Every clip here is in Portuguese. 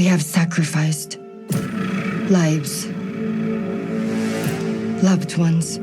We have sacrificed lives, loved ones.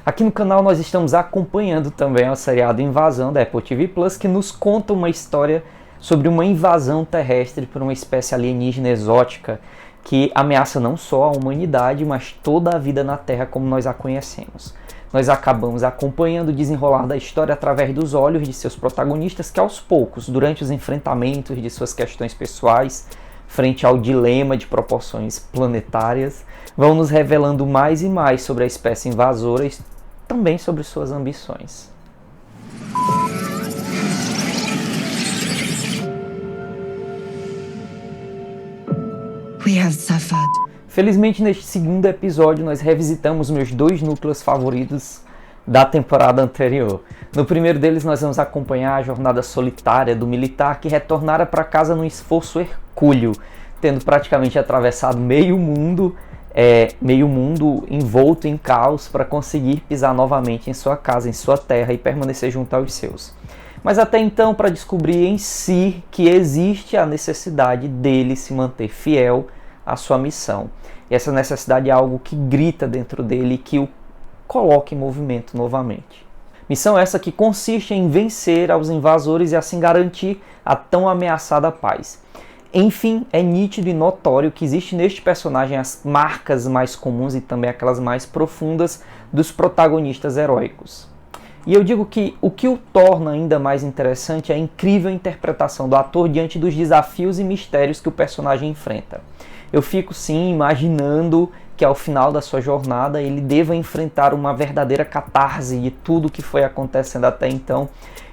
Aqui no canal nós estamos acompanhando também o seriado Invasão da Apple TV Plus, que nos conta uma história sobre uma invasão terrestre por uma espécie alienígena exótica que ameaça não só a humanidade, mas toda a vida na Terra como nós a conhecemos. Nós acabamos acompanhando o desenrolar da história através dos olhos de seus protagonistas que aos poucos, durante os enfrentamentos de suas questões pessoais, frente ao dilema de proporções planetárias, vão nos revelando mais e mais sobre a espécie invasora e também sobre suas ambições. We have suffered. Felizmente, neste segundo episódio, nós revisitamos meus dois núcleos favoritos da temporada anterior. No primeiro deles, nós vamos acompanhar a jornada solitária do militar que retornara para casa num esforço hercúleo, tendo praticamente atravessado meio mundo envolto em caos para conseguir pisar novamente em sua casa, em sua terra e permanecer junto aos seus. Mas até então, para descobrir em si que existe a necessidade dele se manter fiel à sua missão. E essa necessidade é algo que grita dentro dele e que o coloca em movimento novamente. Missão essa que consiste em vencer aos invasores e assim garantir a tão ameaçada paz. Enfim, é nítido e notório que existe neste personagem as marcas mais comuns e também aquelas mais profundas dos protagonistas heróicos. E eu digo que o que o torna ainda mais interessante é a incrível interpretação do ator diante dos desafios e mistérios que o personagem enfrenta. Eu fico sim imaginando que ao final da sua jornada ele deva enfrentar uma verdadeira catarse de tudo que foi acontecendo até então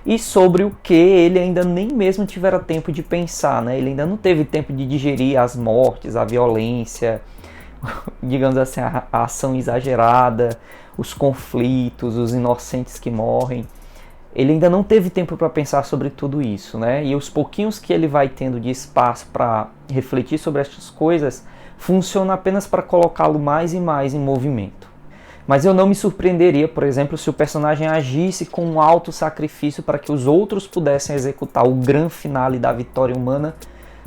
e sobre o que ele ainda nem mesmo tivera tempo de pensar, né? Ele ainda não teve tempo de digerir as mortes, a violência, digamos assim, a ação exagerada, os conflitos, os inocentes que morrem. Ele ainda não teve tempo para pensar sobre tudo isso, né? E os pouquinhos que ele vai tendo de espaço para refletir sobre essas coisas funciona apenas para colocá-lo mais e mais em movimento. Mas eu não me surpreenderia, por exemplo, se o personagem agisse com um alto sacrifício para que os outros pudessem executar o grande finale da vitória humana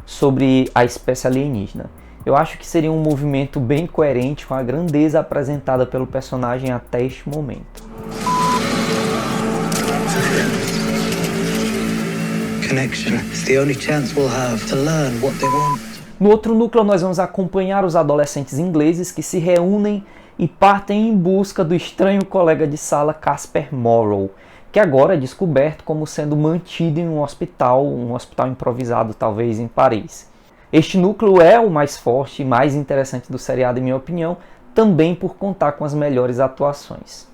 sobre a espécie alienígena. Eu acho que seria um movimento bem coerente com a grandeza apresentada pelo personagem até este momento. Connection. It's the only chance we'll have to learn what they want. No outro núcleo, nós vamos acompanhar os adolescentes ingleses que se reúnem e partem em busca do estranho colega de sala Casper Morrow, que agora é descoberto como sendo mantido em um hospital improvisado talvez em Paris. Este núcleo é o mais forte e mais interessante do seriado, em minha opinião, também por contar com as melhores atuações.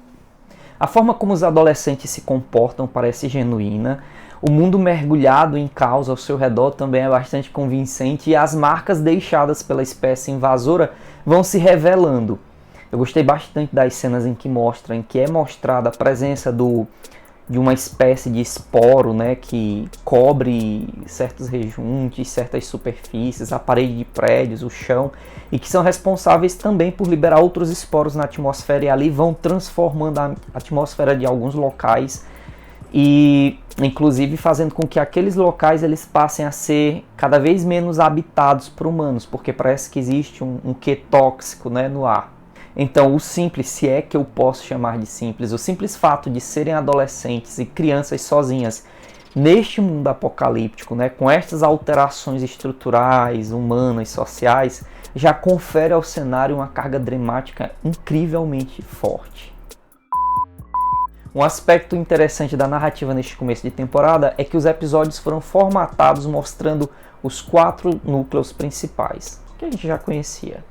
A forma como os adolescentes se comportam parece genuína, o mundo mergulhado em caos ao seu redor também é bastante convincente e as marcas deixadas pela espécie invasora vão se revelando. Eu gostei bastante das cenas em que é mostrada a presença de uma espécie de esporo, né, que cobre certos rejuntos, certas superfícies, a parede de prédios, o chão, e que são responsáveis também por liberar outros esporos na atmosfera e ali vão transformando a atmosfera de alguns locais e inclusive fazendo com que aqueles locais eles passem a ser cada vez menos habitados por humanos, porque parece que existe um quê tóxico, né, no ar. Então o simples, se é que eu posso chamar de simples, o simples fato de serem adolescentes e crianças sozinhas neste mundo apocalíptico, né, com estas alterações estruturais, humanas, sociais, já confere ao cenário uma carga dramática incrivelmente forte. Um aspecto interessante da narrativa neste começo de temporada é que os episódios foram formatados mostrando os 4 núcleos principais, que a gente já conhecia.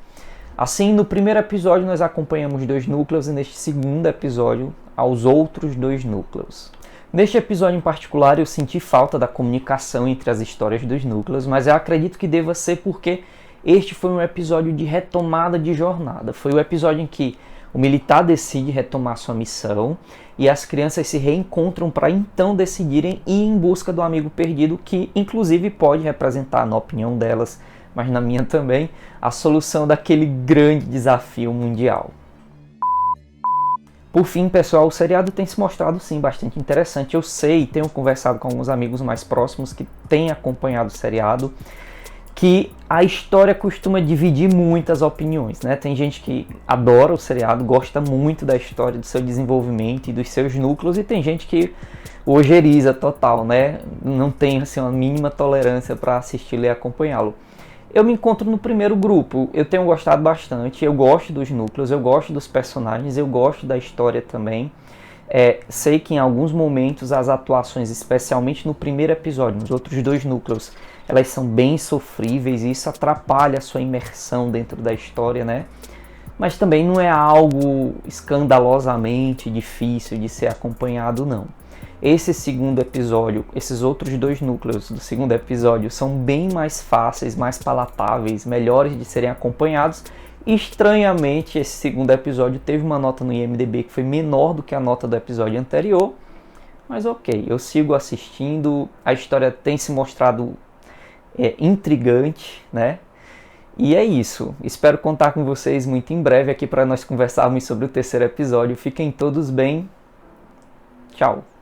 Assim, no primeiro episódio nós acompanhamos 2 núcleos e neste segundo episódio aos outros 2 núcleos. Neste episódio em particular eu senti falta da comunicação entre as histórias dos núcleos, mas eu acredito que deva ser porque este foi um episódio de retomada de jornada. Foi o episódio em que o militar decide retomar sua missão e as crianças se reencontram para então decidirem ir em busca do amigo perdido, que inclusive pode representar, na opinião delas, mas na minha também, a solução daquele grande desafio mundial. Por fim, pessoal, o seriado tem se mostrado sim bastante interessante. Eu sei, tenho conversado com alguns amigos mais próximos que têm acompanhado o seriado, que a história costuma dividir muitas opiniões, né? Tem gente que adora o seriado, gosta muito da história, do seu desenvolvimento e dos seus núcleos, e tem gente que ojeriza total, né? Não tem assim, uma mínima tolerância para assistir e acompanhá-lo. Eu me encontro no primeiro grupo, eu tenho gostado bastante, eu gosto dos núcleos, eu gosto dos personagens, eu gosto da história também. Sei que em alguns momentos as atuações, especialmente no primeiro episódio, nos outros dois núcleos, elas são bem sofríveis e isso atrapalha a sua imersão dentro da história, né? Mas também não é algo escandalosamente difícil de ser acompanhado, não. Esse segundo episódio, esses outros dois núcleos do segundo episódio são bem mais fáceis, mais palatáveis, melhores de serem acompanhados. Estranhamente, esse segundo episódio teve uma nota no IMDb que foi menor do que a nota do episódio anterior. Mas ok, eu sigo assistindo, a história tem se mostrado intrigante, né? E é isso, espero contar com vocês muito em breve aqui para nós conversarmos sobre o terceiro episódio. Fiquem todos bem, tchau!